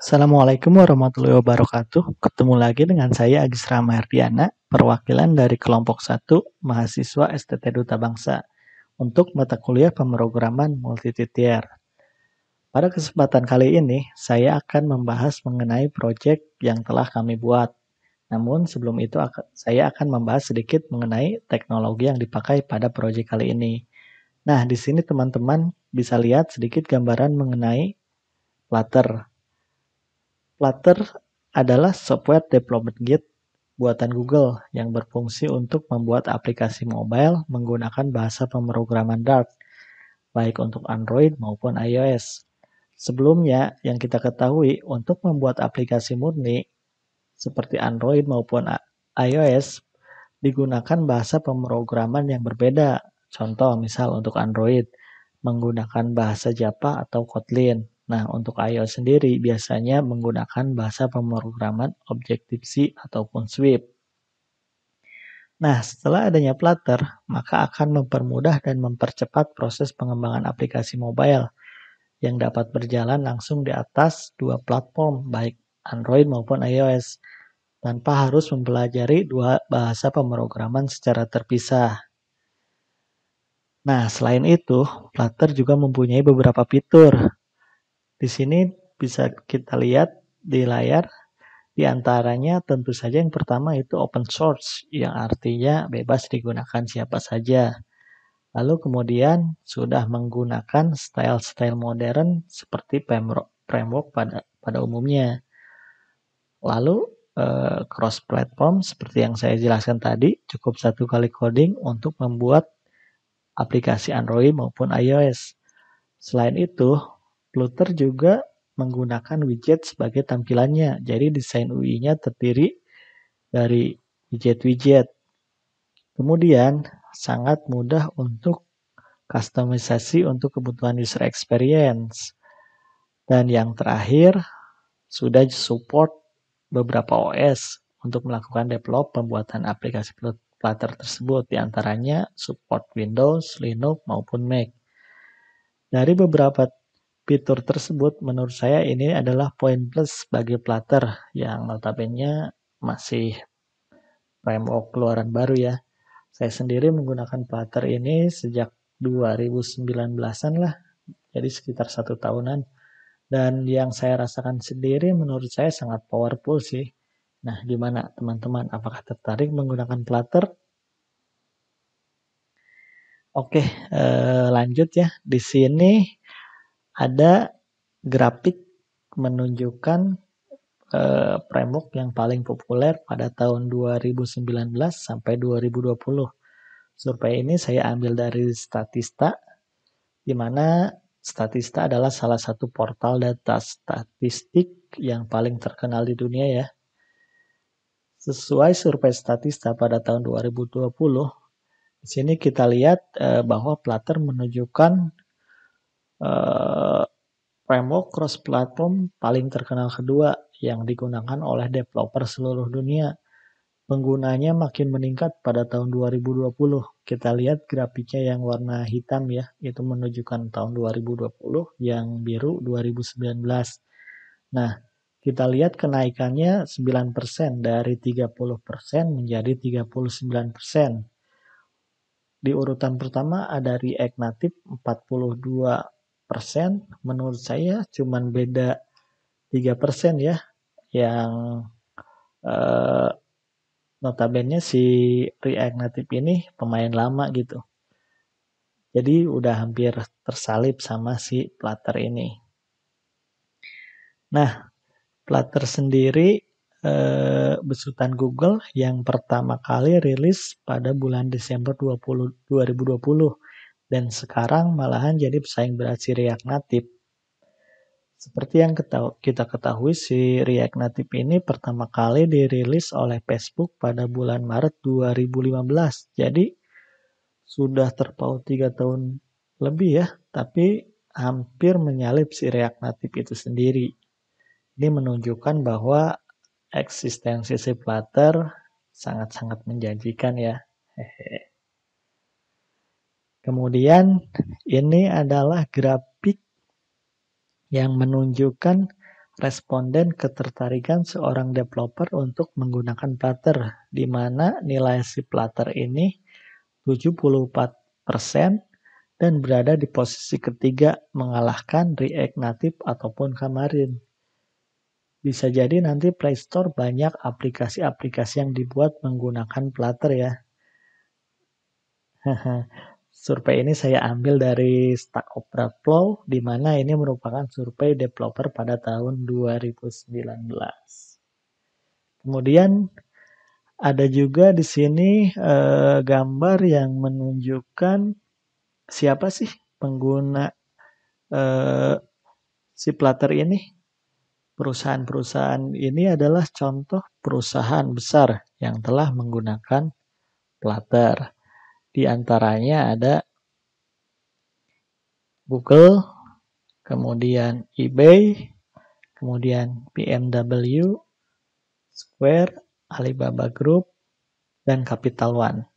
Assalamualaikum warahmatullahi wabarakatuh. Ketemu lagi dengan saya Agis Ramardiana, perwakilan dari kelompok 1 mahasiswa STT Duta Bangsa untuk mata kuliah pemrograman multititier. Pada kesempatan kali ini, saya akan membahas mengenai proyek yang telah kami buat. Namun sebelum itu saya akan membahas sedikit mengenai teknologi yang dipakai pada proyek kali ini. Nah, di sini teman-teman bisa lihat sedikit gambaran mengenai Flutter. Flutter adalah software development kit buatan Google yang berfungsi untuk membuat aplikasi mobile menggunakan bahasa pemrograman Dart, baik untuk Android maupun iOS. Sebelumnya, yang kita ketahui untuk membuat aplikasi murni seperti Android maupun iOS digunakan bahasa pemrograman yang berbeda. Contoh, misal untuk Android menggunakan bahasa Java atau Kotlin. Nah, untuk iOS sendiri biasanya menggunakan bahasa pemrograman Objective-C ataupun Swift. Nah, setelah adanya Flutter, maka akan mempermudah dan mempercepat proses pengembangan aplikasi mobile yang dapat berjalan langsung di atas dua platform, baik Android maupun iOS, tanpa harus mempelajari dua bahasa pemrograman secara terpisah. Nah, selain itu, Flutter juga mempunyai beberapa fitur. Di sini bisa kita lihat di layar, di antaranya tentu saja yang pertama itu open source, yang artinya bebas digunakan siapa saja. Lalu kemudian sudah menggunakan style-style modern seperti framework pada umumnya. Lalu cross-platform seperti yang saya jelaskan tadi, cukup satu kali coding untuk membuat aplikasi Android maupun iOS. Selain itu, Flutter juga menggunakan widget sebagai tampilannya. Jadi desain UI-nya terdiri dari widget-widget. Kemudian sangat mudah untuk kustomisasi untuk kebutuhan user experience. Dan yang terakhir, sudah support beberapa OS untuk melakukan develop pembuatan aplikasi Flutter tersebut. Di antaranya support Windows, Linux, maupun Mac. Dari beberapa fitur tersebut, menurut saya ini adalah poin plus bagi Flutter yang notabene masih framework keluaran baru ya. Saya sendiri menggunakan Flutter ini sejak 2019-an lah, jadi sekitar 1 tahunan. Dan yang saya rasakan sendiri menurut saya sangat powerful sih. Nah, gimana teman-teman? Apakah tertarik menggunakan Flutter? Oke, lanjut ya. Di sini ada grafik menunjukkan framework yang paling populer pada tahun 2019 sampai 2020. Survei ini saya ambil dari Statista, di mana Statista adalah salah satu portal data statistik yang paling terkenal di dunia ya. Sesuai survei Statista pada tahun 2020, di sini kita lihat bahwa Flutter menunjukkan framework cross-platform paling terkenal kedua yang digunakan oleh developer seluruh dunia. Penggunanya makin meningkat pada tahun 2020. Kita lihat grafiknya yang warna hitam ya, itu menunjukkan tahun 2020, yang biru 2019. Nah, kita lihat kenaikannya 9% dari 30% menjadi 39%. Di urutan pertama ada React Native 42%. Menurut saya cuman beda 3% ya, yang notabene si React Native ini pemain lama gitu. Jadi udah hampir tersalip sama si Flutter ini. Nah, Flutter sendiri besutan Google yang pertama kali rilis pada bulan Desember 2020 dan sekarang malahan jadi pesaing berat si React Native. Seperti yang kita ketahui, si React Native ini pertama kali dirilis oleh Facebook pada bulan Maret 2015. Jadi sudah terpaut 3 tahun lebih ya, tapi hampir menyalip si React Native itu sendiri. Ini menunjukkan bahwa eksistensi si Flutter sangat-sangat menjanjikan ya. Kemudian ini adalah grafik yang menunjukkan responden ketertarikan seorang developer untuk menggunakan Flutter, di mana nilai si Flutter ini 74% dan berada di posisi ketiga mengalahkan React Native ataupun Xamarin. Bisa jadi nanti Play Store banyak aplikasi-aplikasi yang dibuat menggunakan Flutter ya. Survei ini saya ambil dari Stack Overflow, di mana ini merupakan survei developer pada tahun 2019. Kemudian ada juga di sini gambar yang menunjukkan siapa sih pengguna si Flutter ini. Perusahaan-perusahaan ini adalah contoh perusahaan besar yang telah menggunakan Flutter. Di antaranya ada Google, kemudian eBay, kemudian BMW, Square, Alibaba Group, dan Capital One.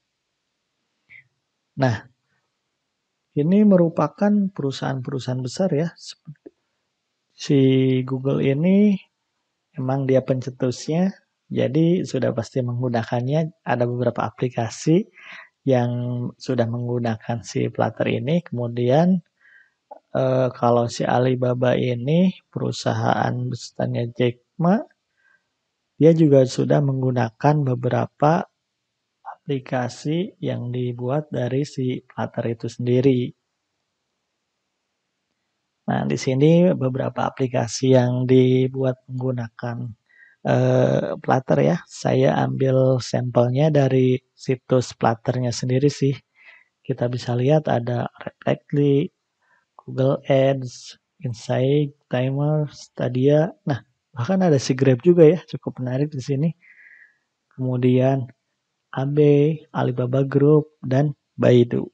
Nah, ini merupakan perusahaan-perusahaan besar ya. Si Google ini emang dia pencetusnya, jadi sudah pasti menggunakannya. Ada beberapa aplikasi yang sudah menggunakan si Flutter ini. Kemudian kalau si Alibaba ini perusahaan besutannya Jack Ma, dia juga sudah menggunakan beberapa aplikasi yang dibuat dari si Flutter itu sendiri. Nah, di sini beberapa aplikasi yang dibuat menggunakan Flutter ya. Saya ambil sampelnya dari situs Flutter-nya sendiri sih. Kita bisa lihat ada Reflectly, Google Ads, Insight, Timer, Stadia. Nah, bahkan ada si Grab juga ya, cukup menarik di sini. Kemudian AB, Alibaba Group, dan Baidu.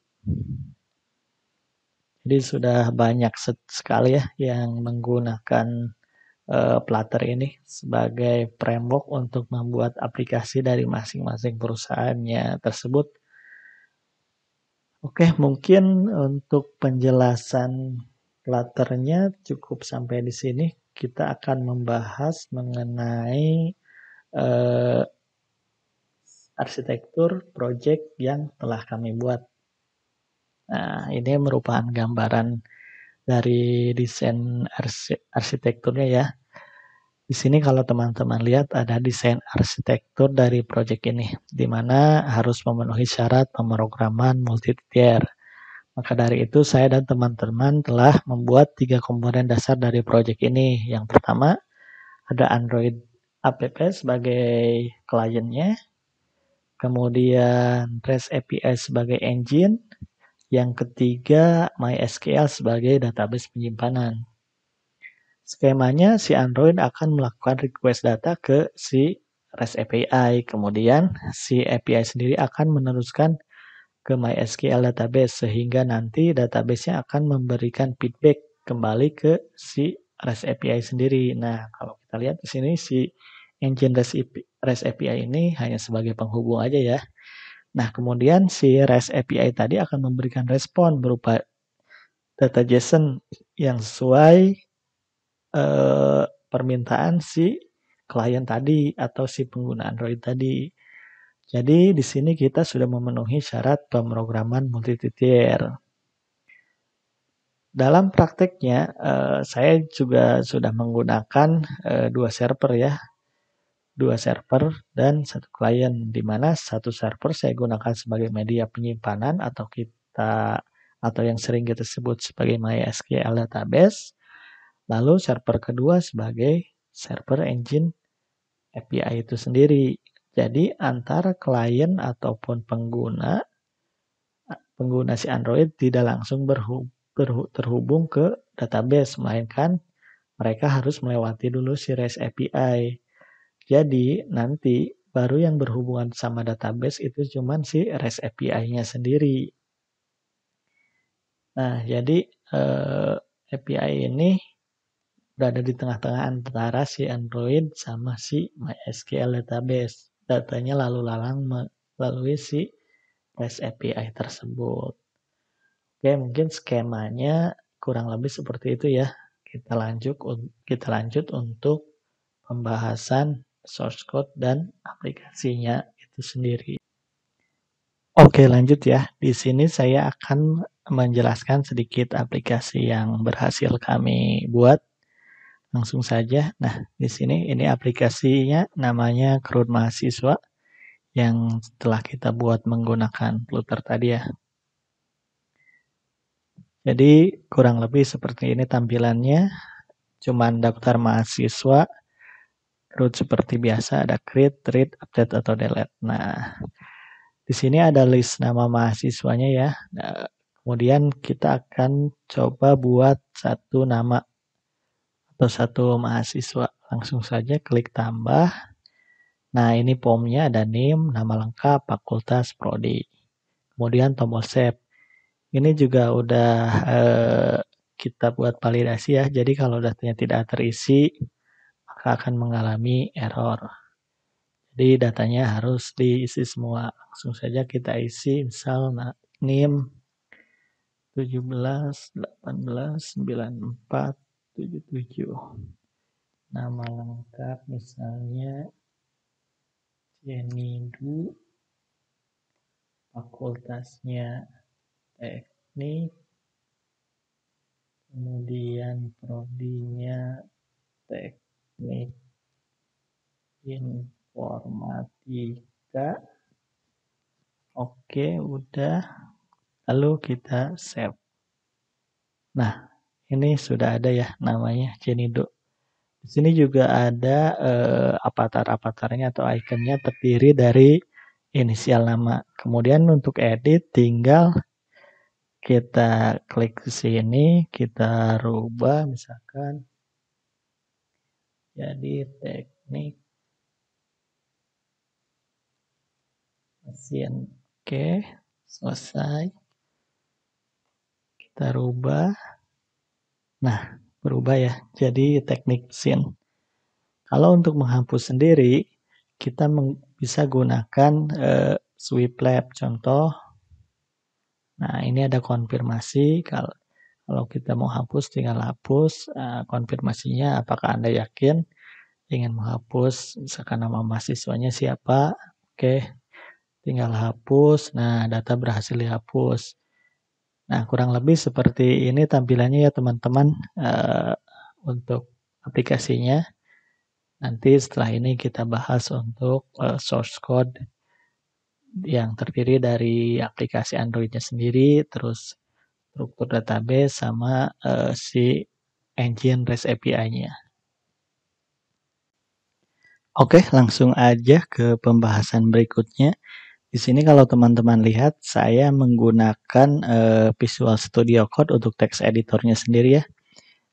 Jadi sudah banyak sekali ya yang menggunakan Flutter ini sebagai framework untuk membuat aplikasi dari masing-masing perusahaannya tersebut. Oke, mungkin untuk penjelasan Flutter-nya cukup sampai di sini. Kita akan membahas mengenai arsitektur project yang telah kami buat. Nah, ini merupakan gambaran dari desain arsitekturnya ya. Di sini kalau teman-teman lihat ada desain arsitektur dari project ini, di mana harus memenuhi syarat pemrograman multi-tier. Maka dari itu saya dan teman-teman telah membuat 3 komponen dasar dari project ini. Yang pertama ada Android app sebagai kliennya, kemudian REST API sebagai engine, yang ketiga MySQL sebagai database penyimpanan. Skemanya si Android akan melakukan request data ke si REST API. Kemudian si API sendiri akan meneruskan ke MySQL database sehingga nanti database-nya akan memberikan feedback kembali ke si REST API sendiri. Nah, kalau kita lihat di sini si engine REST API ini hanya sebagai penghubung aja ya. Nah, kemudian si REST API tadi akan memberikan respon berupa data JSON yang sesuai permintaan si klien tadi atau si pengguna Android tadi. Jadi di sini kita sudah memenuhi syarat pemrograman multi-tier. Dalam prakteknya saya juga sudah menggunakan 2 server ya. 2 server dan 1 klien, di mana 1 server saya gunakan sebagai media penyimpanan atau yang sering kita sebut sebagai MySQL database. Lalu server kedua sebagai server engine API itu sendiri. Jadi antara klien ataupun pengguna si Android tidak langsung terhubung ke database, melainkan mereka harus melewati dulu si REST API. Jadi nanti baru yang berhubungan sama database itu cuman si REST API-nya sendiri. Nah, jadi API ini berada di tengah-tengah antara si Android sama si MySQL database. Datanya lalu lalang melalui si REST API tersebut. Oke, mungkin skemanya kurang lebih seperti itu ya. kita lanjut untuk pembahasan source code dan aplikasinya itu sendiri. Oke, lanjut ya. Di sini saya akan menjelaskan sedikit aplikasi yang berhasil kami buat. Langsung saja. Nah, di sini ini aplikasinya namanya Crud Mahasiswa yang telah kita buat menggunakan Flutter tadi ya. Jadi kurang lebih seperti ini tampilannya. Cuman daftar mahasiswa, root seperti biasa ada create, read, update atau delete. Nah, di sini ada list nama mahasiswanya ya. Nah, kemudian kita akan coba buat satu nama atau satu mahasiswa. Langsung saja klik tambah. Nah, ini formnya ada name, nama lengkap, fakultas, prodi. Kemudian tombol save. Ini juga udah kita buat validasi ya. Jadi kalau datanya tidak terisi, maka akan mengalami error. Jadi datanya harus diisi semua. Langsung saja kita isi, misal name 17 18 94 77. Nama lengkap misalnya Jenidu, fakultasnya teknik, kemudian prodinya teknik informatika. Oke, udah. Lalu kita save. Nah, ini sudah ada ya namanya Jenido. Di sini juga ada avatar-avatarnya atau ikonnya terdiri dari inisial nama. Kemudian untuk edit tinggal kita klik ke sini, kita rubah misalkan jadi teknik mesin. Oke, selesai. Kita rubah. Nah, berubah ya, jadi teknik mesin. Kalau untuk menghapus sendiri, kita bisa gunakan swipe left. Contoh, nah ini ada konfirmasi. Kalau kita mau hapus, tinggal hapus. Konfirmasinya apakah Anda yakin ingin menghapus, misalkan nama mahasiswanya siapa. Oke, tinggal hapus. Nah, data berhasil dihapus. Nah, kurang lebih seperti ini tampilannya ya teman-teman untuk aplikasinya. Nanti setelah ini kita bahas untuk source code yang terdiri dari aplikasi Android-nya sendiri, terus struktur database, sama si engine REST API-nya. Oke, langsung aja ke pembahasan berikutnya. Di sini kalau teman-teman lihat, saya menggunakan Visual Studio Code untuk text editornya sendiri ya.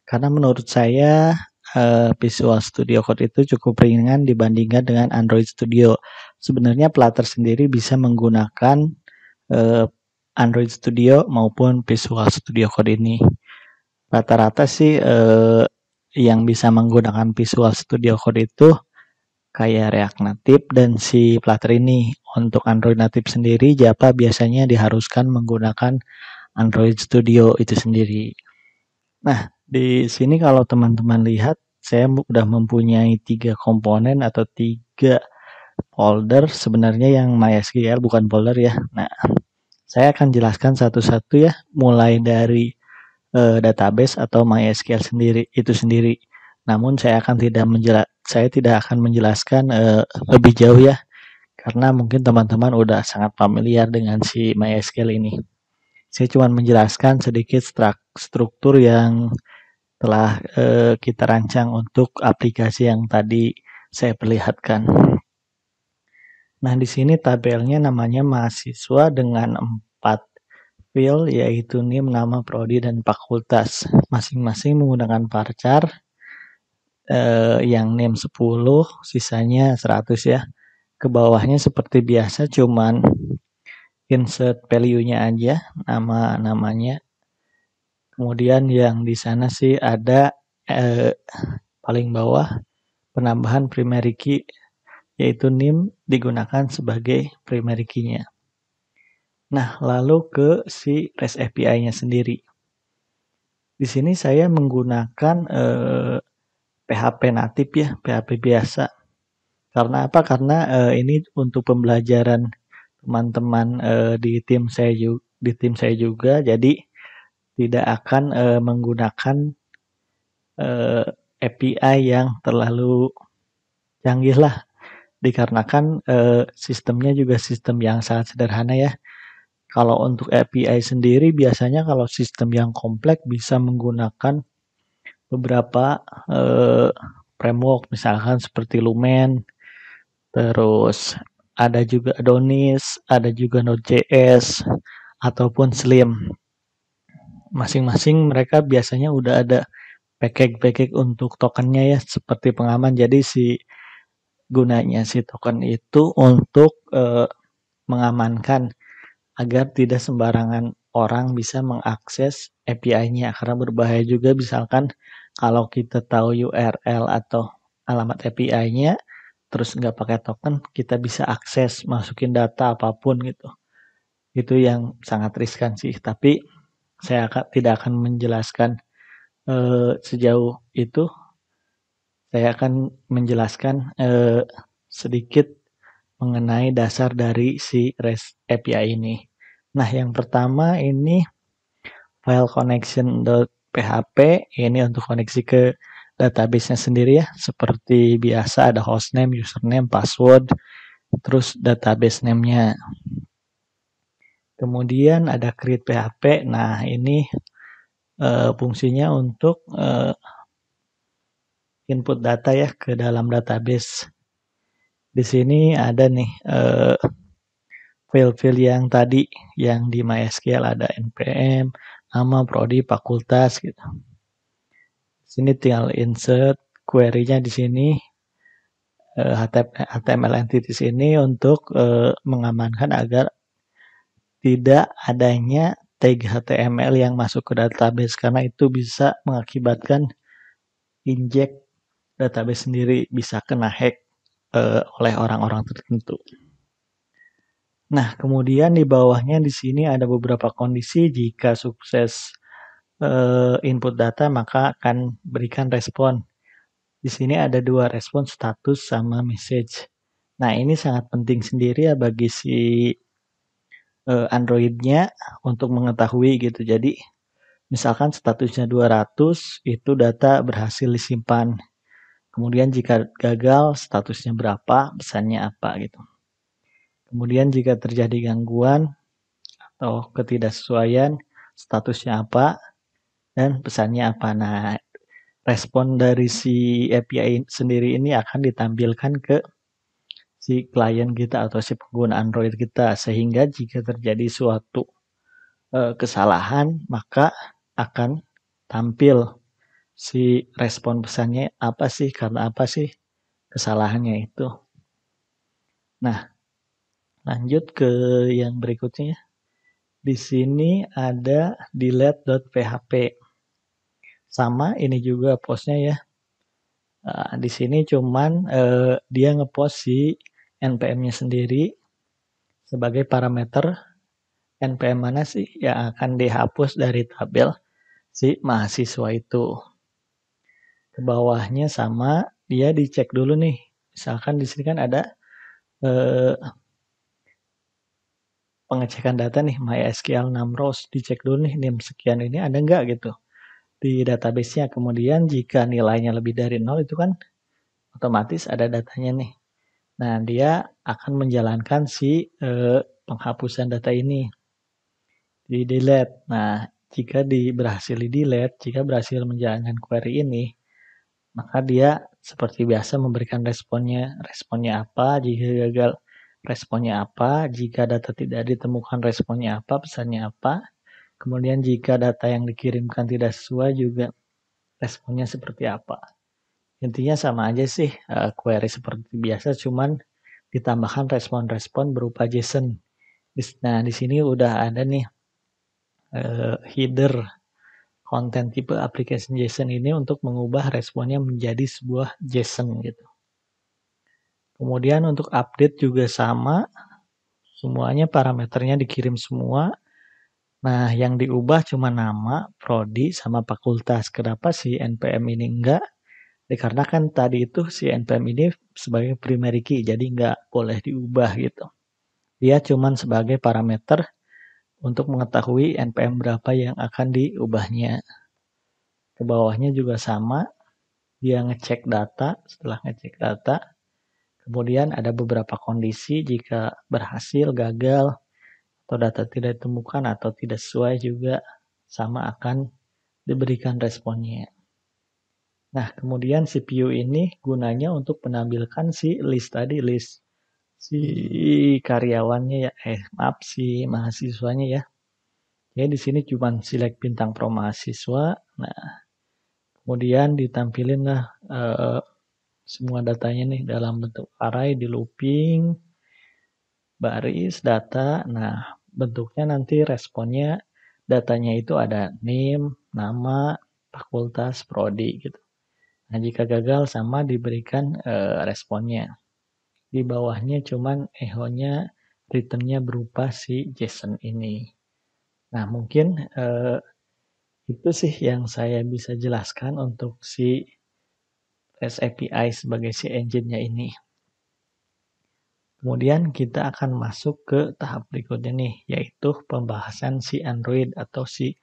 Karena menurut saya Visual Studio Code itu cukup ringan dibandingkan dengan Android Studio. Sebenarnya Flutter sendiri bisa menggunakan Android Studio maupun Visual Studio Code ini. Rata-rata sih yang bisa menggunakan Visual Studio Code itu kayak React Native dan si Flutter ini. Untuk Android Native sendiri, Java biasanya diharuskan menggunakan Android Studio itu sendiri. Nah, di sini kalau teman-teman lihat, saya udah mempunyai 3 komponen atau 3 folder sebenarnya yang MySQL, bukan folder ya. Nah, saya akan jelaskan satu-satu ya, mulai dari database atau MySQL itu sendiri. Namun saya tidak akan menjelaskan lebih jauh ya, karena mungkin teman-teman udah sangat familiar dengan si MySQL ini. Saya cuma menjelaskan sedikit struktur yang telah kita rancang untuk aplikasi yang tadi saya perlihatkan. Nah, di sini tabelnya namanya mahasiswa dengan 4 field, yaitu name, nama, prodi, dan fakultas. Masing-masing menggunakan varchar yang name 10, sisanya 100 ya. Ke bawahnya seperti biasa, cuman insert value-nya aja, namanya. Kemudian yang di sana sih ada paling bawah penambahan primary key, yaitu name digunakan sebagai primary key-nya. Nah, lalu ke si REST API-nya sendiri. Di sini saya menggunakan PHP natif ya, PHP biasa. Karena apa? Karena ini untuk pembelajaran teman-teman di tim saya juga, jadi tidak akan menggunakan API yang terlalu canggih lah, dikarenakan sistemnya juga sistem yang sangat sederhana ya. Kalau untuk API sendiri biasanya kalau sistem yang kompleks bisa menggunakan beberapa framework, misalkan seperti Lumen, terus ada juga Adonis, ada juga Node.js, ataupun Slim. Masing-masing mereka biasanya udah ada package-package untuk tokennya ya, seperti pengaman. Jadi gunanya si token itu untuk mengamankan agar tidak sembarangan orang bisa mengakses API-nya, karena berbahaya juga misalkan kalau kita tahu URL atau alamat API-nya terus nggak pakai token, kita bisa akses masukin data apapun gitu. Itu yang sangat riskan sih, tapi saya tidak akan menjelaskan sejauh itu. Saya akan menjelaskan sedikit mengenai dasar dari si REST API ini. Nah, yang pertama ini file connection.php, ini untuk koneksi ke database-nya sendiri ya. Seperti biasa ada hostname, username, password, terus database name-nya. Kemudian ada create PHP. Nah, ini fungsinya untuk input data ya ke dalam database. Di sini ada nih file-file yang tadi yang di MySQL ada npm, nama, prodi, fakultas gitu. Sini tinggal insert query-nya di sini HTML entities ini untuk mengamankan agar tidak adanya tag HTML yang masuk ke database, karena itu bisa mengakibatkan inject database sendiri, bisa kena hack oleh orang-orang tertentu. Nah, kemudian di bawahnya di sini ada beberapa kondisi. Jika sukses input data, maka akan berikan respon. Di sini ada dua respon, status sama message. Nah, ini sangat penting sendiri ya bagi si Android-nya untuk mengetahui gitu. Jadi, misalkan statusnya 200, itu data berhasil disimpan. Kemudian jika gagal, statusnya berapa, pesannya apa gitu. Kemudian jika terjadi gangguan atau ketidaksesuaian, statusnya apa, dan pesannya apa. Nah, respon dari si API sendiri ini akan ditampilkan ke si klien kita atau si pengguna Android kita, sehingga jika terjadi suatu kesalahan, maka akan tampil si respon pesannya apa sih, karena apa sih kesalahannya itu. Nah, lanjut ke yang berikutnya. Di sini ada delete.php. Sama ini juga postnya ya. Di sini cuman dia ngepost si npm-nya sendiri sebagai parameter npm mana sih yang akan dihapus dari tabel si mahasiswa itu. Ke bawahnya sama, dia dicek dulu nih. Misalkan di sini kan ada pengecekan data nih, MySQL 6 rows, dicek dulu nih NIM sekian ini ada nggak gitu di database-nya. Kemudian jika nilainya lebih dari 0 itu kan otomatis ada datanya nih. Nah, dia akan menjalankan si penghapusan data ini di delete. Nah, jika berhasil di delete, jika berhasil menjalankan query ini, maka dia seperti biasa memberikan responnya. Responnya apa, jika gagal responnya apa, jika data tidak ditemukan responnya apa, pesannya apa. Kemudian jika data yang dikirimkan tidak sesuai juga responnya seperti apa. Intinya sama aja sih, query seperti biasa, cuman ditambahkan respon-respon berupa JSON. Nah, di sini udah ada nih header konten tipe application JSON ini untuk mengubah responnya menjadi sebuah JSON gitu. Kemudian untuk update juga sama, semuanya parameternya dikirim semua. Nah, yang diubah cuma nama, prodi, sama fakultas. Kenapa si NPM ini enggak? Dikarenakan tadi itu si NPM ini sebagai primary key, jadi nggak boleh diubah gitu. Dia cuma sebagai parameter untuk mengetahui NPM berapa yang akan diubahnya. Ke bawahnya juga sama, dia ngecek data, setelah ngecek data, kemudian ada beberapa kondisi jika berhasil, gagal, atau data tidak ditemukan atau tidak sesuai juga sama akan diberikan responnya. Nah, kemudian CPU ini gunanya untuk menampilkan si list tadi, list si karyawannya ya, maaf si mahasiswanya ya. Jadi di sini cuma select bintang pro mahasiswa. Nah, kemudian ditampilin lah semua datanya nih dalam bentuk array di looping, baris, data. Nah, bentuknya nanti responnya datanya itu ada name, nama, fakultas, prodi gitu. Nah, jika gagal sama diberikan responnya. Di bawahnya cuman echo-nya return-nya berupa si JSON ini. Nah, mungkin itu sih yang saya bisa jelaskan untuk si REST API sebagai si engine-nya ini. Kemudian kita akan masuk ke tahap berikutnya nih, yaitu pembahasan si Android atau si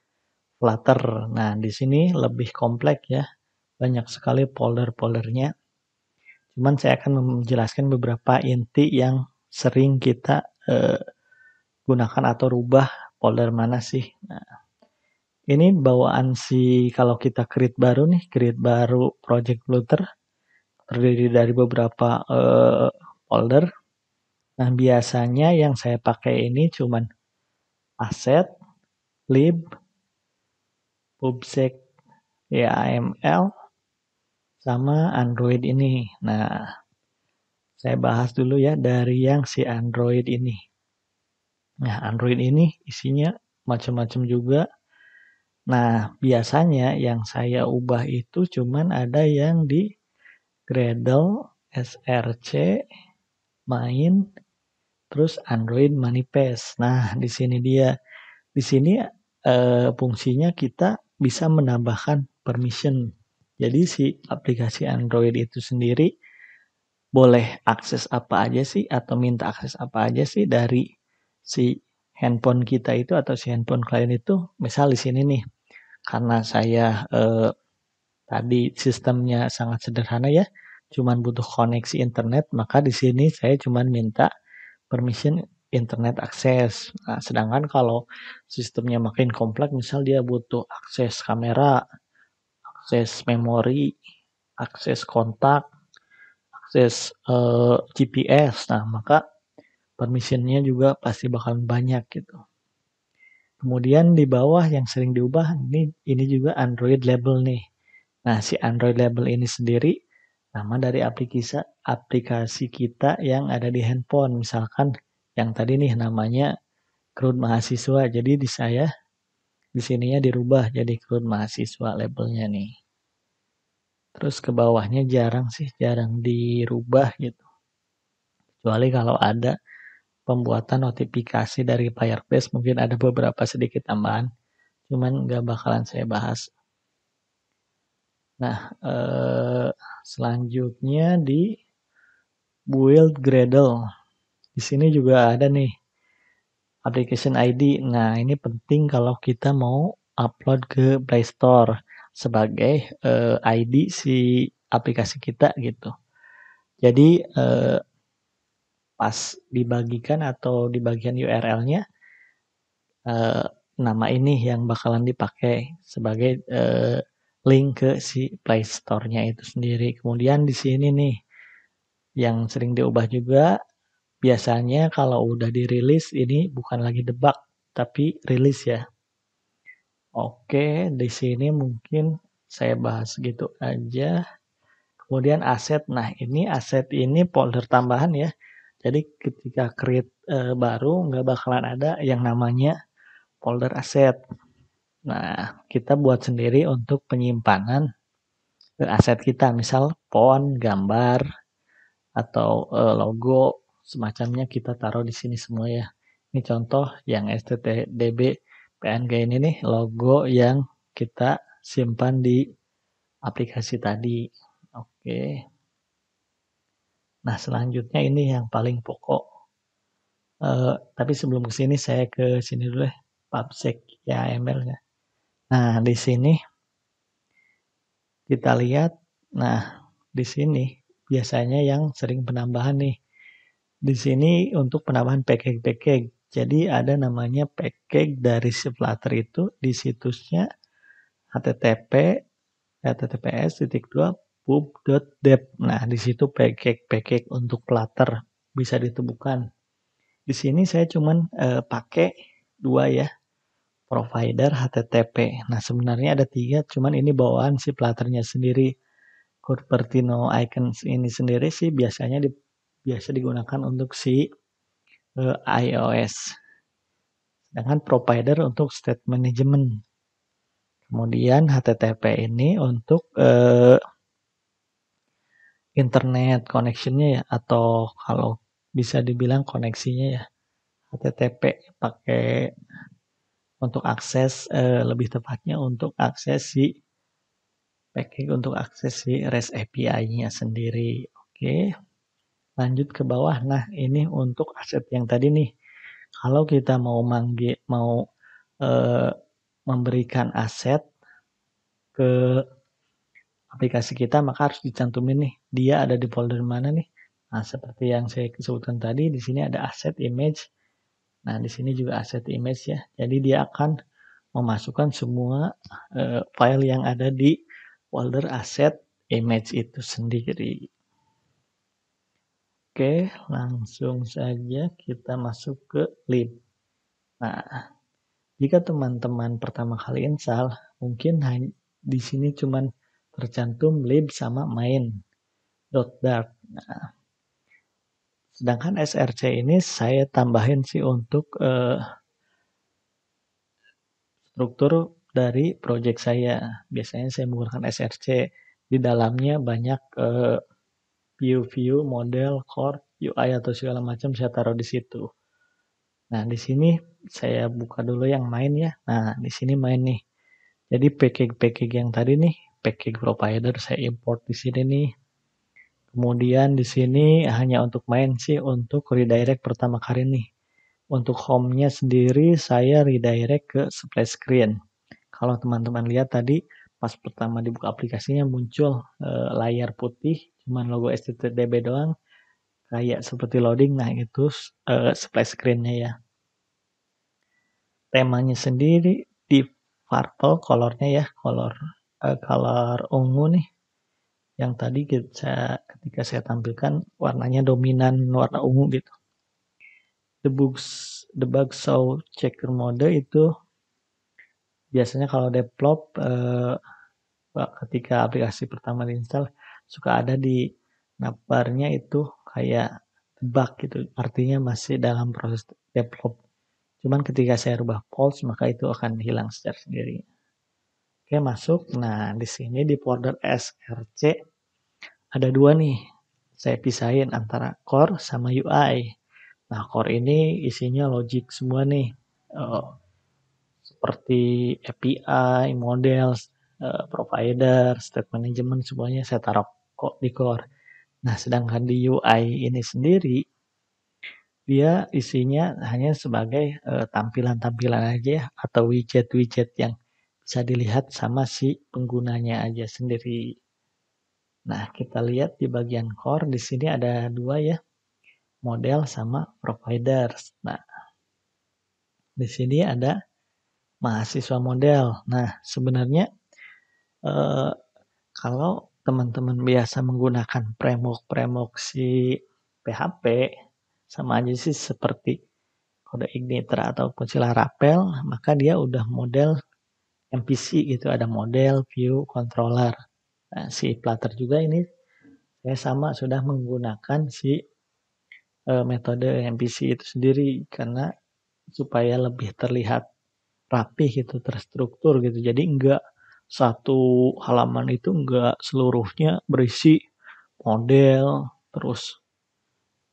Flutter. Nah, di sini lebih kompleks ya, banyak sekali folder-foldernya. Cuman saya akan menjelaskan beberapa inti yang sering kita gunakan atau rubah folder mana sih. Nah, ini bawaan si kalau kita create baru project Flutter terdiri dari beberapa folder. Nah, biasanya yang saya pakai ini cuman asset, lib, pubsec, YAML, sama Android ini. Nah, saya bahas dulu ya dari yang si Android ini. Nah, Android ini isinya macam-macam juga. Nah, biasanya yang saya ubah itu cuman ada yang di Gradle, src, main, terus Android manifest. Nah, di sini dia. Di sini fungsinya kita bisa menambahkan permission. Jadi si aplikasi Android itu sendiri boleh akses apa aja sih atau minta akses apa aja sih dari si handphone kita itu atau si handphone klien itu. Misal di sini nih, karena saya tadi sistemnya sangat sederhana ya, cuman butuh koneksi internet, maka di sini saya cuman minta permission internet akses. Nah, sedangkan kalau sistemnya makin kompleks, misal dia butuh akses kamera, akses memori, akses kontak, akses GPS. Nah, maka permissionnya juga pasti bakal banyak gitu. Kemudian di bawah yang sering diubah ini juga Android label nih. Nah, si Android label ini sendiri nama dari aplikasi kita yang ada di handphone. Misalkan yang tadi nih namanya CRUD mahasiswa. Jadi di saya di sininya dirubah jadi CRUD mahasiswa labelnya nih. Terus ke bawahnya jarang dirubah gitu. Kecuali kalau ada pembuatan notifikasi dari Firebase mungkin ada beberapa sedikit tambahan. Cuman nggak bakalan saya bahas. Nah, selanjutnya di build Gradle. Di sini juga ada nih application ID. Nah, ini penting kalau kita mau upload ke Play Store sebagai ID si aplikasi kita gitu. Jadi pas dibagikan atau di bagian URL-nya nama ini yang bakalan dipakai sebagai link ke si Play Store-nya itu sendiri. Kemudian di sini nih yang sering diubah juga biasanya kalau udah dirilis ini bukan lagi debug tapi rilis ya. Oke, di sini mungkin saya bahas gitu aja. Kemudian aset. Nah, ini aset ini folder tambahan ya. Jadi ketika create baru nggak bakalan ada yang namanya folder aset. Nah, kita buat sendiri untuk penyimpanan aset kita, misal font, gambar, atau logo semacamnya kita taruh di sini semua ya. Ini contoh yang stdb PNG ini nih logo yang kita simpan di aplikasi tadi. Oke. Nah, selanjutnya ini yang paling pokok. Tapi sebelum ke sini saya ke sini dulu deh. PubSec YAML-nya. Nah, di sini kita lihat. Nah, di sini biasanya yang sering penambahan nih. Di sini untuk penambahan package. Jadi ada namanya package dari si Flutter itu di situsnya https://pub.dev. Nah, di situ package untuk Flutter bisa ditemukan. Di sini saya cuman pakai 2 ya, provider HTTP. Nah, sebenarnya ada 3, cuman ini bawaan si Flutter-nya sendiri. Cupertino icons ini sendiri sih biasa digunakan untuk si iOS. Sedangkan provider untuk state management. Kemudian HTTP ini untuk internet connection-nya ya, atau kalau bisa dibilang koneksinya ya, HTTP pakai untuk akses, lebih tepatnya untuk akses si package untuk akses si REST API-nya sendiri. Oke, lanjut ke bawah. Nah, ini untuk aset yang tadi nih. Kalau kita mau memberikan aset ke aplikasi kita, maka harus dicantumin nih, dia ada di folder mana nih. Nah, seperti yang saya sebutkan tadi, di sini ada aset image. Nah, di sini juga aset image ya. Jadi dia akan memasukkan semua file yang ada di folder aset image itu sendiri. Oke, langsung saja kita masuk ke lib. Nah, jika teman-teman pertama kali install, mungkin di sini cuman tercantum lib sama main.dart. Nah, sedangkan src ini saya tambahin sih untuk struktur dari project saya. Biasanya saya menggunakan src. Di dalamnya banyak view, model, core, UI atau segala macam saya taruh di situ. Nah, di sini saya buka dulu yang main ya. Nah, di sini main nih. Jadi package yang tadi nih, package provider saya import di sini nih. Kemudian di sini hanya untuk main sih, untuk redirect pertama kali nih. Untuk home-nya sendiri saya redirect ke splash screen. Kalau teman-teman lihat tadi pas pertama dibuka aplikasinya muncul layar putih, cuman logo STTDB doang, kayak seperti loading. Nah, itu splash screen-nya ya. Temanya sendiri di purple color-nya ya, color ungu nih. Yang tadi ketika saya tampilkan warnanya dominan warna ungu gitu. Debug show checker mode itu biasanya kalau develop ketika aplikasi pertama diinstal suka ada di navbarnya itu kayak bug gitu, artinya masih dalam proses develop. Cuman ketika saya rubah false maka itu akan hilang secara sendiri. Oke, masuk. Nah, di sini di folder src ada 2 nih. Saya pisahin antara core sama UI. Nah, core ini isinya logic semua nih. Seperti API, model, provider, state management, semuanya saya taruh kok di core. Nah, sedangkan di UI ini sendiri, dia isinya hanya sebagai tampilan-tampilan aja ya, atau widget-widget yang bisa dilihat sama si penggunanya aja sendiri. Nah, kita lihat di bagian core, di sini ada 2 ya, model sama providers. Nah, di sini ada mahasiswa model. Nah, sebenarnya kalau teman-teman biasa menggunakan framework si PHP, sama aja sih seperti kode Igniter ataupun si Laravel, maka dia udah model MVC gitu, ada model, view, controller. Nah, si Flutter juga ini saya sama sudah menggunakan si metode MVC itu sendiri karena supaya lebih terlihat rapih gitu, terstruktur gitu. Jadi enggak satu halaman itu enggak seluruhnya berisi model, terus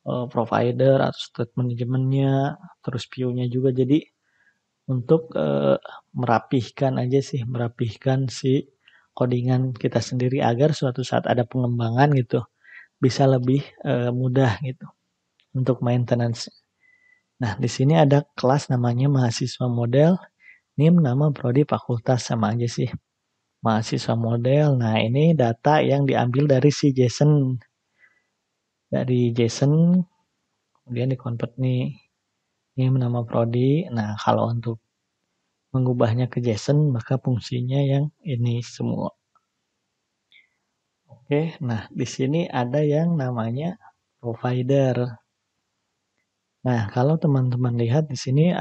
provider atau state manajemennya, terus view-nya juga. Jadi untuk merapihkan aja sih, merapihkan si codingan kita sendiri agar suatu saat ada pengembangan gitu bisa lebih mudah gitu untuk maintenance. Nah, di sini ada kelas namanya mahasiswa model, NIM, nama, prodi, fakultas, sama aja sih. Mahasiswa model. Nah, ini data yang diambil dari si JSON. Dari JSON, kemudian dikonvert nih. NIM, nama, prodi. Nah, kalau untuk mengubahnya ke JSON, maka fungsinya yang ini semua. Oke, nah di sini ada yang namanya provider. Nah, kalau teman-teman lihat di sini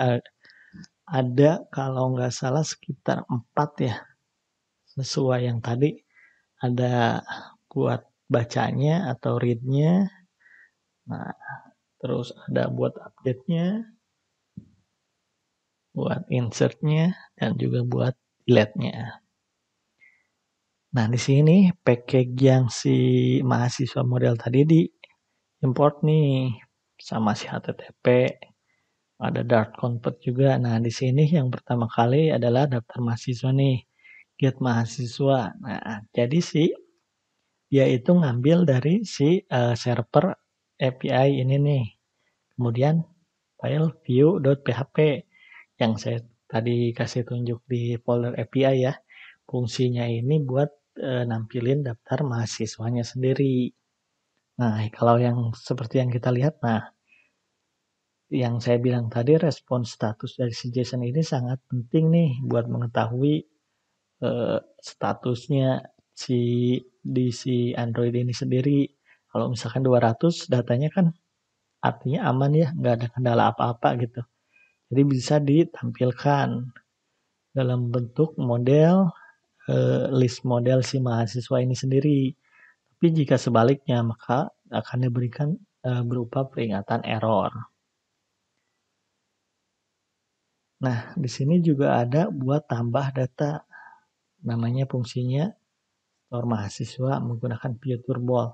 ada kalau nggak salah sekitar 4 ya, sesuai yang tadi. Ada buat bacanya atau read-nya, nah terus ada buat update-nya, buat insert-nya, dan juga buat delete-nya. Nah, di sini package yang si mahasiswa model tadi di import nih sama si HTTP. Ada Dart convert juga. Nah, di sini yang pertama kali adalah daftar mahasiswa nih. Get mahasiswa. Nah, jadi dia itu ngambil dari si server API ini nih. Kemudian file view.php yang saya tadi kasih tunjuk di folder API ya. Fungsinya ini buat nampilin daftar mahasiswanya sendiri. Nah, kalau yang seperti yang kita lihat, nah yang saya bilang tadi respon status dari si JSON ini sangat penting nih buat mengetahui statusnya si Android ini sendiri. Kalau misalkan 200 datanya kan artinya aman ya, nggak ada kendala apa-apa gitu. Jadi bisa ditampilkan dalam bentuk model list model si mahasiswa ini sendiri. Tapi jika sebaliknya maka akan diberikan berupa peringatan error. Nah, di sini juga ada buat tambah data. Namanya fungsinya store mahasiswa menggunakan Future Ball.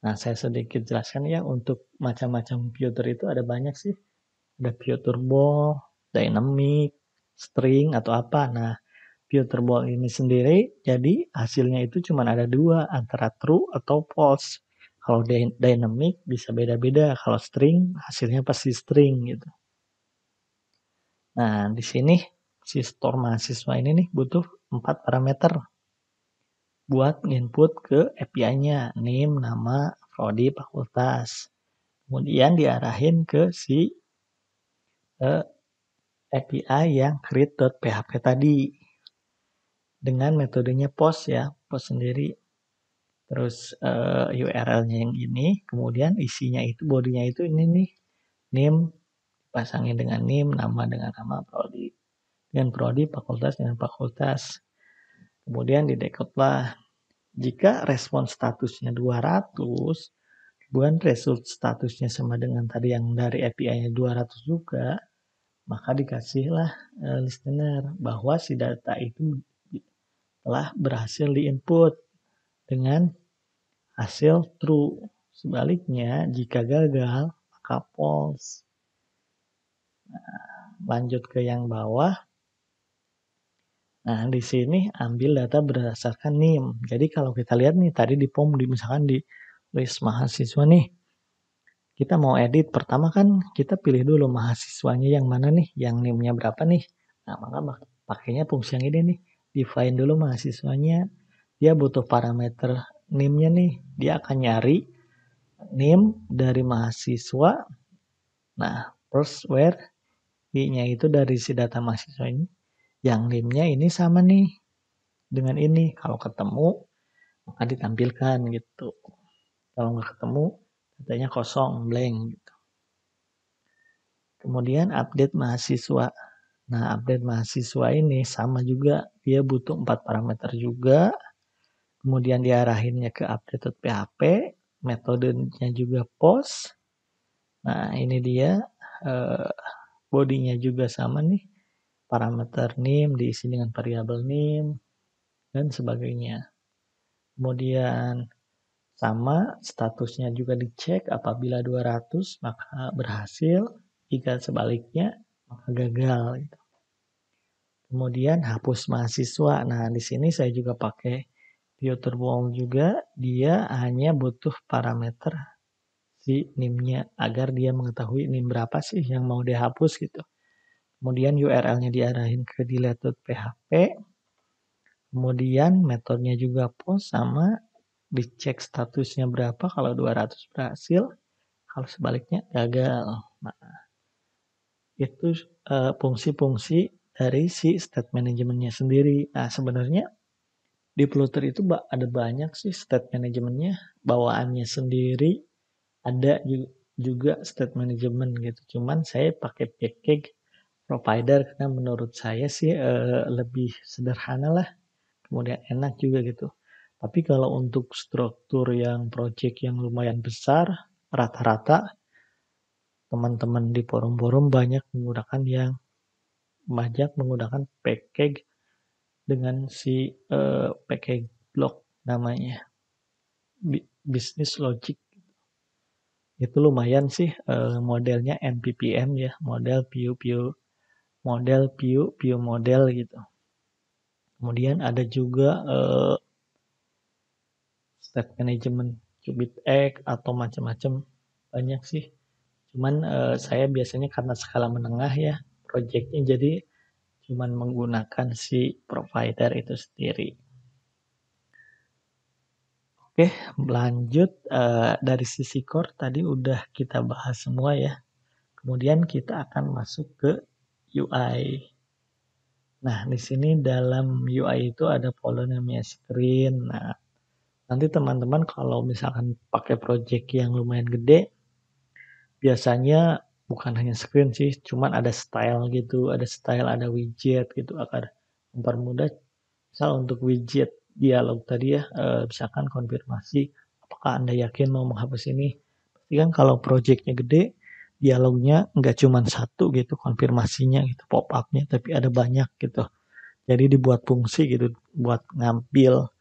Nah, saya sedikit jelaskan ya, untuk macam-macam Future itu ada banyak sih. Ada Future Ball, Dynamic, String, atau apa. Nah, Future Ball ini sendiri, jadi hasilnya itu cuma ada dua, antara true atau false. Kalau Dynamic bisa beda-beda, kalau string hasilnya pasti string gitu. Nah, di sini si store mahasiswa ini nih butuh 4 parameter buat input ke API-nya, NIM, nama, prodi, fakultas. Kemudian diarahin ke si API yang create.php tadi dengan metodenya post ya, post sendiri. Terus URL-nya yang ini, kemudian isinya itu, bodinya itu ini nih, NIM, pasangin dengan NIM, nama dengan nama, prodi dengan prodi, fakultas dengan fakultas. Kemudian di decode lah. Jika respon statusnya 200, kemudian result statusnya sama dengan tadi yang dari API-nya 200 juga, maka dikasihlah listener bahwa si data itu telah berhasil diinput dengan hasil true. Sebaliknya, jika gagal, maka false. Nah, lanjut ke yang bawah. Nah, di sini ambil data berdasarkan NIM. Jadi kalau kita lihat nih, tadi di form, misalkan di list mahasiswa nih, kita mau edit, pertama kan kita pilih dulu mahasiswanya yang mana nih, yang NIM-nya berapa nih. Nah, maka pakainya fungsi yang ini nih, define dulu mahasiswanya, dia butuh parameter NIM-nya nih, dia akan nyari NIM dari mahasiswa, nah terus where I-nya itu dari si data mahasiswa ini, yang NIM-nya ini sama nih dengan ini, kalau ketemu maka ditampilkan gitu, kalau nggak ketemu datanya kosong, blank gitu. Kemudian update mahasiswa. Nah, update mahasiswa ini sama juga, dia butuh 4 parameter juga. Kemudian diarahinnya ke update.php, metodenya juga post. Nah, ini dia bodinya juga sama nih. Parameter NIM diisi dengan variabel NIM dan sebagainya. Kemudian sama statusnya juga dicek, apabila 200 maka berhasil, jika sebaliknya maka gagal gitu. Kemudian hapus mahasiswa. Nah, di sini saya juga pakai View Turbo juga. Dia hanya butuh parameter si NIM-nya agar dia mengetahui NIM berapa sih yang mau dihapus gitu. Kemudian URL-nya diarahin ke delete.php. Kemudian metodenya juga post sama dicek statusnya berapa, kalau 200 berhasil, kalau sebaliknya gagal. Nah, itu fungsi-fungsi dari si state manajemennya sendiri. Nah, sebenarnya di Flutter itu ada banyak sih state manajemennya, bawaannya sendiri, ada juga state management gitu. Cuman saya pakai package provider karena menurut saya sih lebih sederhana lah, kemudian enak juga gitu. Tapi kalau untuk struktur yang project yang lumayan besar, rata-rata teman-teman di forum-forum banyak menggunakan package dengan si package block namanya business logic. Itu lumayan sih modelnya NPPM ya, model view model gitu. Kemudian ada juga state management, QubitX atau macam-macam, banyak sih. Cuman saya biasanya karena skala menengah ya projectnya, jadi cuman menggunakan si provider itu sendiri. Oke, lanjut dari sisi core tadi udah kita bahas semua ya. Kemudian kita akan masuk ke UI. Nah, di sini dalam UI itu ada folder namanya screen. Nah, nanti teman-teman kalau misalkan pakai project yang lumayan gede, biasanya bukan hanya screen sih, cuman ada style gitu, ada widget gitu, agar mempermudah. Misal untuk widget dialog tadi ya, misalkan konfirmasi, apakah Anda yakin mau menghapus ini? Pasti kan kalau projectnya gede, dialognya nggak cuma satu gitu, konfirmasinya gitu, pop up-nya, tapi ada banyak gitu. Jadi dibuat fungsi gitu, buat ngambil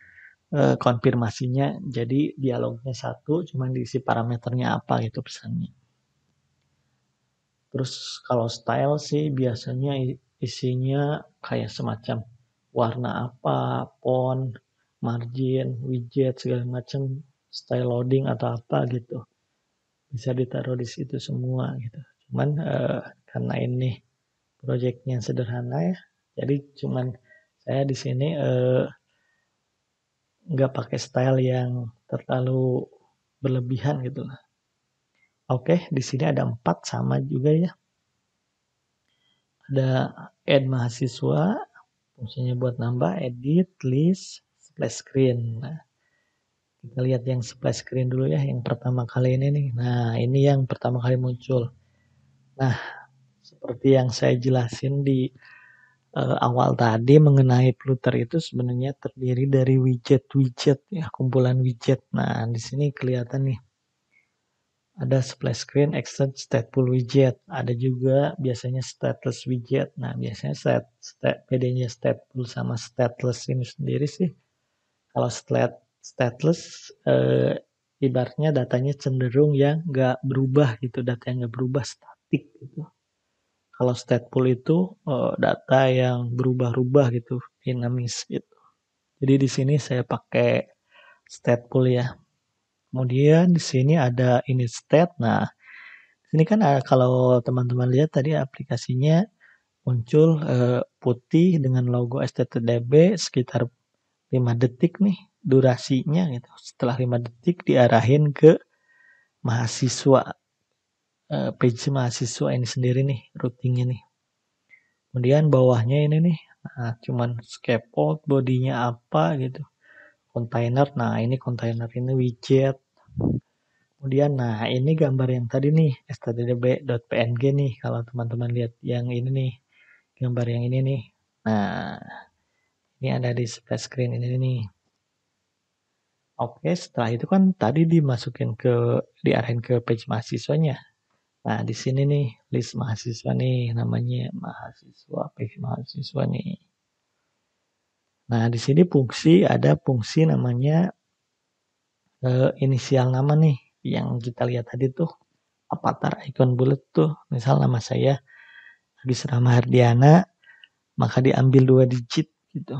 konfirmasinya, jadi dialognya satu, cuman diisi parameternya apa gitu pesannya. Terus kalau style sih biasanya isinya kayak semacam warna apa, font, margin, widget, segala macam, style loading atau apa gitu. Bisa ditaruh di situ semua gitu. Cuman karena ini projectnya sederhana ya, jadi cuman saya di sini nggak pakai style yang terlalu berlebihan gitu lah. Oke, di sini ada 4 sama juga ya. Ada add mahasiswa, fungsinya buat nambah, edit, list, splash screen. Nah, kita lihat yang splash screen dulu ya, yang pertama kali ini nih. Nah, ini yang pertama kali muncul. Nah, seperti yang saya jelasin di awal tadi mengenai Flutter itu sebenarnya terdiri dari widget-widget ya, kumpulan widget. Nah, di sini kelihatan nih. Ada splash screen, extend stateful widget. Ada juga biasanya stateless widget. Nah, biasanya bedanya stateful sama stateless ini sendiri sih. Kalau stateless, ibaratnya datanya cenderung yang nggak berubah gitu, data yang nggak berubah, statik gitu. Kalau stateful itu data yang berubah-ubah gitu, dinamis gitu. Jadi di sini saya pakai stateful ya. Kemudian di sini ada init state. Nah, ini kan kalau teman-teman lihat tadi aplikasinya muncul putih dengan logo STTDB sekitar 5 detik nih durasinya gitu. Setelah 5 detik diarahin ke mahasiswa, page mahasiswa ini sendiri nih, routingnya nih. Kemudian bawahnya ini nih, nah, cuman scaffold, bodinya apa gitu. Container, nah ini container ini widget. Kemudian, nah ini gambar yang tadi nih, stdb.png nih, kalau teman-teman lihat yang ini nih, gambar yang ini nih. Nah, ini ada di splash screen ini nih. Oke, setelah itu kan tadi diarahin ke page mahasiswanya. Nah, di sini nih, list mahasiswa nih, namanya mahasiswa, page mahasiswa nih. Nah, di sini ada fungsi namanya inisial nama nih, yang kita lihat tadi tuh, avatar icon bulat tuh, misal nama saya Agus Rama Hardiana, maka diambil 2 digit gitu.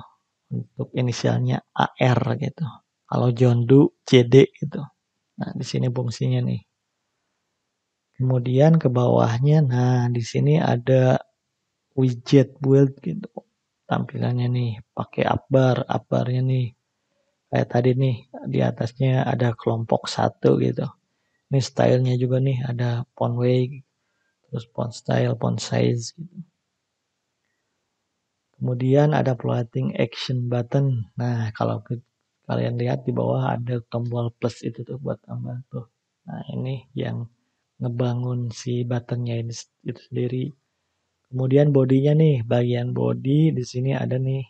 Untuk inisialnya AR gitu. Kalau John Doe JD gitu. Nah, di sini fungsinya nih. Kemudian ke bawahnya, nah di sini ada widget build gitu. Tampilannya nih, pakai upbarnya nih. Kayak tadi nih, di atasnya ada kelompok 1 gitu. Ini stylenya juga nih, ada font weight, terus font style, font size gitu. Kemudian ada floating action button. Nah, kalau kalian lihat di bawah ada tombol plus itu tuh buat tambah tuh. Nah, ini yang ngebangun si buttonnya itu sendiri. Kemudian bodinya nih, bagian body di sini ada nih,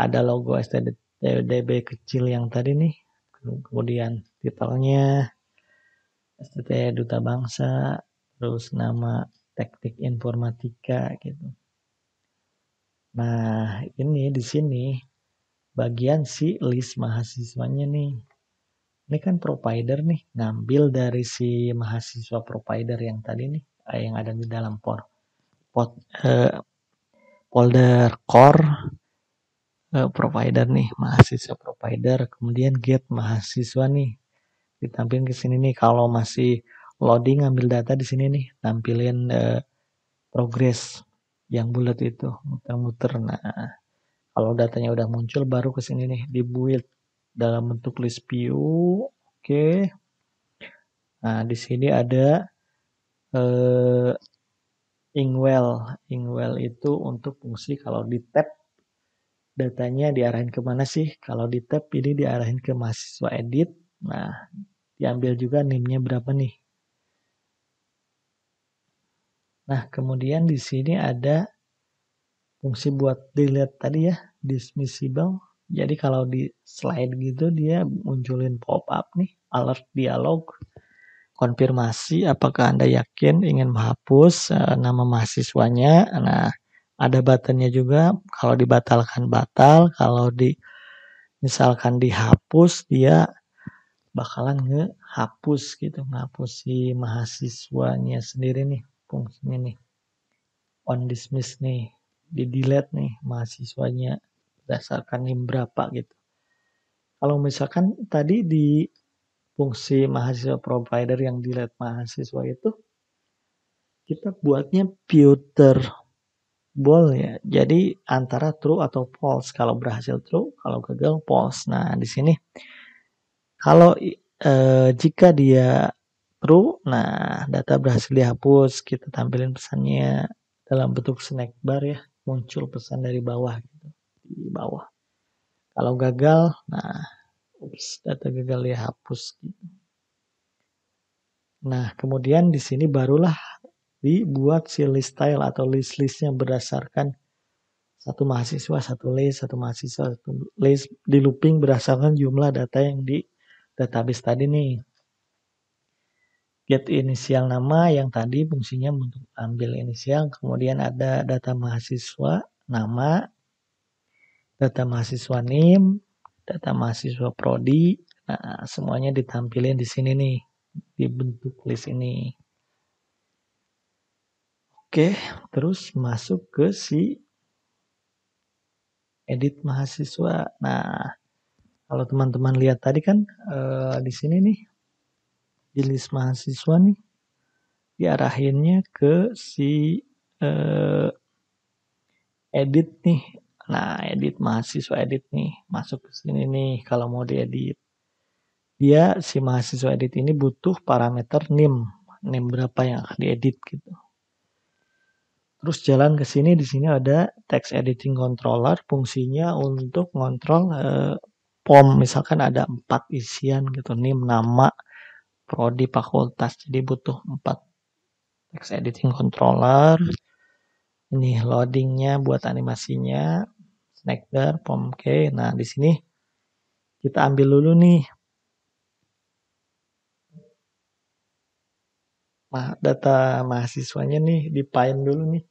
ada logo STDB kecil yang tadi nih. Kemudian titelnya STT Duta Bangsa, terus nama teknik informatika gitu. Nah, ini di sini bagian si list mahasiswanya nih. Ini kan provider nih, ngambil dari si mahasiswa provider yang tadi nih, yang ada di dalam folder core provider nih, mahasiswa provider, kemudian get mahasiswa nih, ditampilin ke sini nih. Kalau masih loading ambil data di sini nih, tampilin progress yang bulat itu, muter-muter. Nah, kalau datanya udah muncul baru ke sini nih, di build dalam bentuk list view. Oke. Nah, di sini ada Inkwell itu untuk fungsi kalau di tab datanya diarahin kemana sih? Kalau di tab ini diarahin ke mahasiswa edit. Nah, diambil juga NIM-nya berapa nih? Nah, kemudian di sini ada fungsi buat delete tadi ya, dismissible. Jadi kalau di slide gitu dia munculin pop-up nih, alert dialog, konfirmasi apakah Anda yakin ingin menghapus nama mahasiswanya. Nah, ada buttonnya juga, kalau dibatalkan batal, kalau misalkan dihapus dia bakalan ngehapus gitu, ngapus si mahasiswanya sendiri nih, fungsinya nih. On dismiss nih, di delete nih mahasiswanya berdasarkan NIM berapa gitu. Kalau misalkan tadi di fungsi mahasiswa provider yang delete mahasiswa itu kita buatnya filter ball ya. Jadi antara true atau false. Kalau berhasil true, kalau gagal false. Nah, di sini kalau jika dia true, nah data berhasil dihapus, kita tampilin pesannya dalam bentuk snack bar ya, muncul pesan dari bawah gitu, di bawah. Kalau gagal, nah data gagal dihapus gitu. Nah, kemudian di sini barulah dibuat si list style atau list-listnya berdasarkan satu mahasiswa, satu mahasiswa, satu list, di looping berdasarkan jumlah data yang di database tadi nih. Get inisial nama yang tadi fungsinya untuk ambil inisial, kemudian ada data mahasiswa, nama, data mahasiswa NIM, data mahasiswa prodi. Nah, semuanya ditampilin di sini nih, di bentuk list ini. Oke, terus masuk ke si edit mahasiswa. Nah, kalau teman-teman lihat tadi kan di sini nih, di list mahasiswa nih, diarahinnya ke si edit nih. Nah, edit mahasiswa edit nih, masuk ke sini nih kalau mau diedit. Dia si mahasiswa edit ini butuh parameter NIM berapa yang akan diedit gitu. Terus jalan ke sini, di sini ada text editing controller, fungsinya untuk ngontrol form, misalkan ada 4 isian gitu, NIM, nama, prodi, fakultas, jadi butuh 4 text editing controller. Ini loadingnya buat animasinya, snackbar, form key. Nah, di sini kita ambil dulu nih data mahasiswanya nih, dipain dulu nih.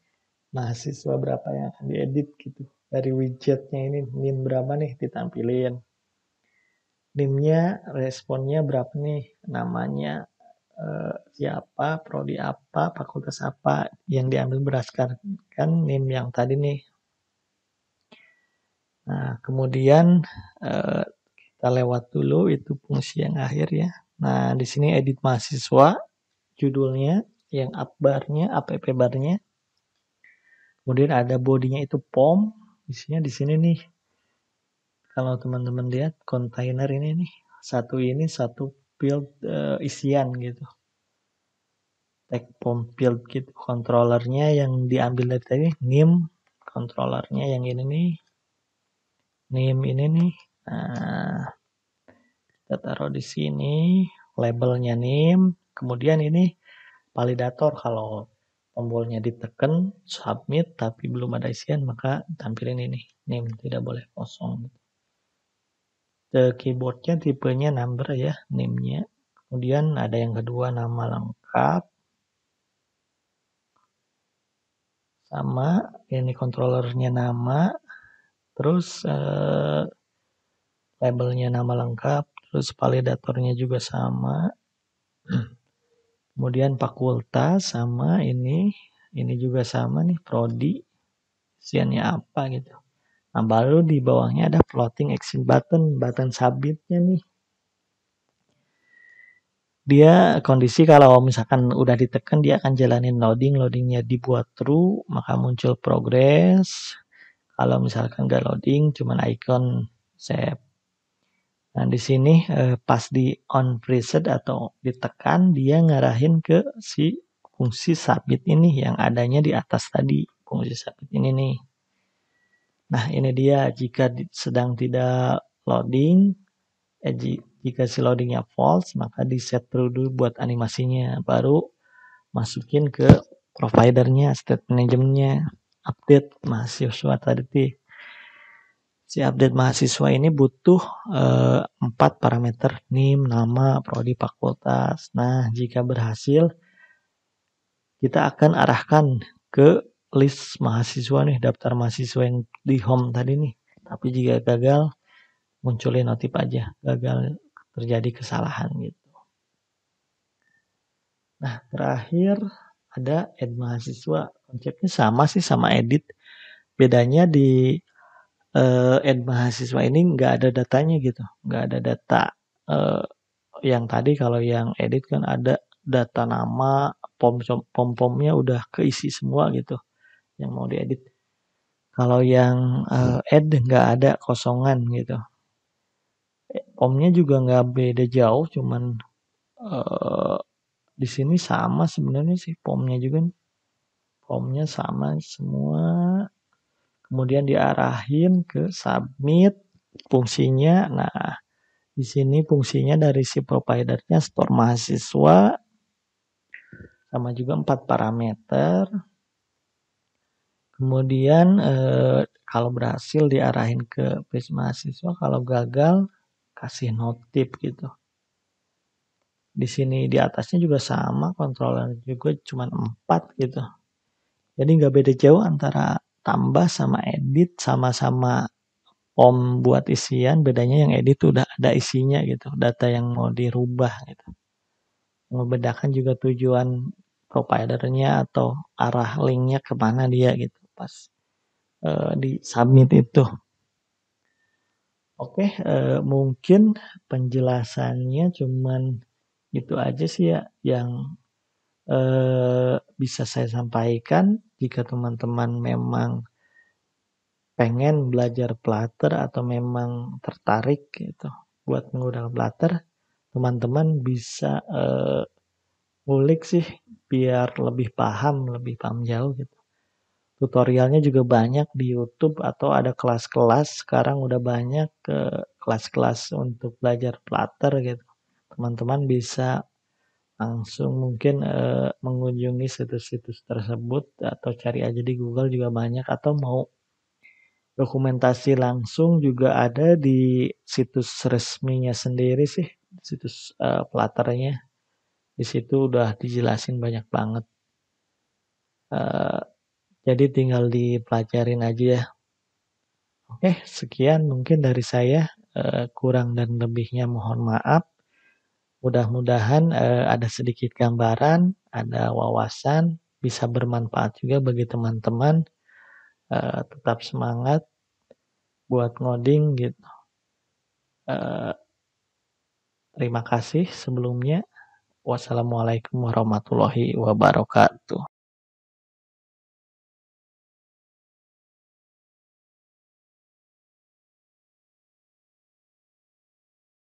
Mahasiswa berapa yang akan diedit gitu. Dari widgetnya ini, NIM berapa nih ditampilin. NIM-nya, responnya berapa nih, namanya siapa, prodi apa, fakultas apa, yang diambil berdasarkan NIM yang tadi nih, Nah, kemudian kita lewat dulu itu fungsi yang akhir ya. Nah, di sini edit mahasiswa, judulnya, yang app barnya, app barnya. Kemudian ada bodinya itu POM, isinya di sini nih. Kalau teman-teman lihat kontainer ini nih, satu field isian gitu. Tag POM field gitu. Controllernya yang diambil dari tadi NIM, controllernya yang ini nih. NIM ini nih. Nah, kita taruh di sini, labelnya NIM. Kemudian ini validator, kalau tombolnya ditekan submit tapi belum ada isian maka tampilin ini NIM, tidak boleh kosong. Keyboardnya tipenya number ya, NIM-nya. Kemudian ada yang kedua nama lengkap, sama ini controllernya nama, terus labelnya nama lengkap, terus validatornya juga sama. Kemudian fakultas sama ini juga sama nih, prodi, isiannya apa gitu. Nah, baru di bawahnya ada floating action button, button submitnya nih. Dia kondisi kalau misalkan udah ditekan dia akan jalanin loadingnya dibuat true, maka muncul progress. Kalau misalkan nggak loading, cuman icon save. Nah, di sini pas di on preset atau ditekan, dia ngarahin ke si fungsi submit ini yang adanya di atas tadi, fungsi submit ini nih. Nah, ini dia jika sedang tidak loading, jika si loadingnya false, maka di set dulu buat animasinya, baru masukin ke providernya, state manajemennya, update mahasiswa tadi. Si update mahasiswa ini butuh 4 parameter, NIM, nama, prodi, fakultas. Nah, jika berhasil, kita akan arahkan ke list mahasiswa nih, daftar mahasiswa yang di home tadi nih. Tapi jika gagal, munculin notif aja, gagal, terjadi kesalahan gitu. Nah, terakhir ada add mahasiswa. Konsepnya sama sih sama edit. Bedanya di add mahasiswa ini nggak ada datanya gitu, nggak ada data. Yang tadi kalau yang edit kan ada data nama, pom-pomnya udah keisi semua gitu, yang mau diedit. Kalau yang add nggak ada kosongan gitu. Pomnya juga nggak beda jauh, cuman di sini sama sebenarnya sih pomnya juga. Pomnya sama semua. Kemudian diarahin ke submit fungsinya. Nah, di sini fungsinya dari si providernya store mahasiswa sama juga 4 parameter. Kemudian kalau berhasil diarahin ke page mahasiswa, kalau gagal kasih notif gitu. Di sini di atasnya juga sama, controller juga cuma 4 gitu. Jadi nggak beda jauh antara tambah sama edit, sama-sama POM buat isian, bedanya yang edit udah ada isinya gitu, data yang mau dirubah gitu. Membedakan juga tujuan providernya atau arah linknya kemana dia gitu pas di submit itu. Oke, mungkin penjelasannya cuman itu aja sih ya yang bisa saya sampaikan. Jika teman-teman memang pengen belajar Flutter atau memang tertarik gitu buat menggunakan Flutter, teman-teman bisa ngulik sih biar lebih paham jauh gitu. Tutorialnya juga banyak di YouTube atau ada kelas-kelas, sekarang udah banyak kelas-kelas untuk belajar Flutter gitu. Teman-teman bisa langsung mungkin mengunjungi situs-situs tersebut atau cari aja di Google juga banyak, atau mau dokumentasi langsung juga ada di situs resminya sendiri sih, situs Flutternya. Di situ udah dijelasin banyak banget. Jadi tinggal dipelajarin aja ya. Oke, sekian mungkin dari saya. Kurang dan lebihnya mohon maaf. Mudah-mudahan ada sedikit gambaran, ada wawasan, bisa bermanfaat juga bagi teman-teman. Tetap semangat. buat ngoding gitu. Eee, Terima kasih sebelumnya. Wassalamualaikum warahmatullahi wabarakatuh.